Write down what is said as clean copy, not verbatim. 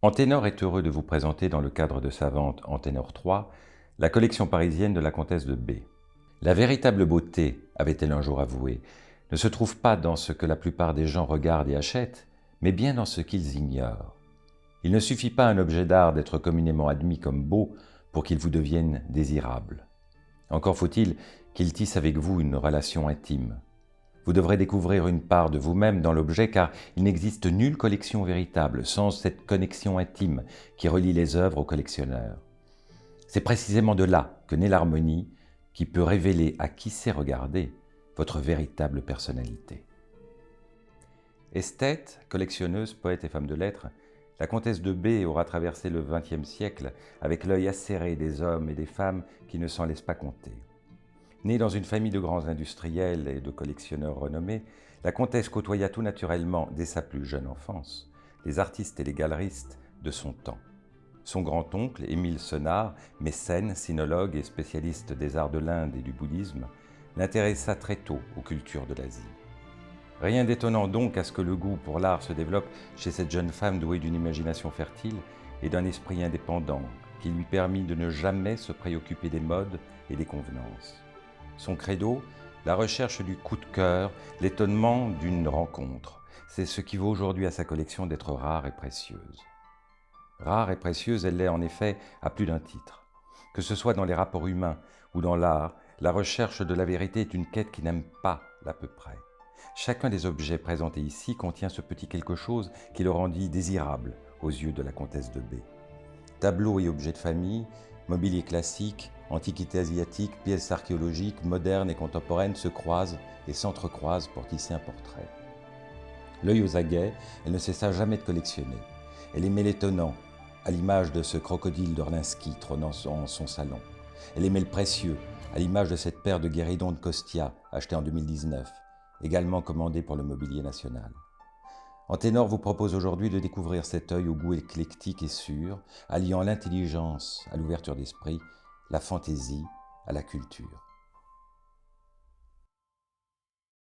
Anténor est heureux de vous présenter dans le cadre de sa vente Anténor 3, la collection parisienne de la comtesse de B. La véritable beauté, avait-elle un jour avoué, ne se trouve pas dans ce que la plupart des gens regardent et achètent, mais bien dans ce qu'ils ignorent. Il ne suffit pas à un objet d'art d'être communément admis comme beau pour qu'il vous devienne désirable. Encore faut-il qu'il tisse avec vous une relation intime. Vous devrez découvrir une part de vous-même dans l'objet car il n'existe nulle collection véritable sans cette connexion intime qui relie les œuvres aux collectionneurs. C'est précisément de là que naît l'harmonie qui peut révéler à qui sait regarder votre véritable personnalité. Esthète, collectionneuse, poète et femme de lettres, la comtesse de B aura traversé le XXe siècle avec l'œil acéré des hommes et des femmes qui ne s'en laissent pas compter. Née dans une famille de grands industriels et de collectionneurs renommés, la comtesse côtoya tout naturellement, dès sa plus jeune enfance, les artistes et les galeristes de son temps. Son grand-oncle, Émile Senard, mécène, sinologue et spécialiste des arts de l'Inde et du bouddhisme, l'intéressa très tôt aux cultures de l'Asie. Rien d'étonnant donc à ce que le goût pour l'art se développe chez cette jeune femme douée d'une imagination fertile et d'un esprit indépendant qui lui permit de ne jamais se préoccuper des modes et des convenances. Son credo, la recherche du coup de cœur, l'étonnement d'une rencontre. C'est ce qui vaut aujourd'hui à sa collection d'être rare et précieuse. Rare et précieuse, elle l'est en effet à plus d'un titre. Que ce soit dans les rapports humains ou dans l'art, la recherche de la vérité est une quête qui n'aime pas l'à peu près. Chacun des objets présentés ici contient ce petit quelque chose qui le rendit désirable aux yeux de la comtesse de B. Tableaux et objets de famille, mobilier classique, antiquités asiatiques, pièces archéologiques, modernes et contemporaines se croisent et s'entrecroisent pour tisser un portrait. L'œil aux aguets, elle ne cessa jamais de collectionner. Elle aimait l'étonnant, à l'image de ce crocodile d'Orlinski trônant en son salon. Elle aimait le précieux, à l'image de cette paire de guéridons de Costia, achetée en 2019, également commandée pour le mobilier national. Anténor vous propose aujourd'hui de découvrir cet œil au goût éclectique et sûr, alliant l'intelligence à l'ouverture d'esprit, la fantaisie à la culture.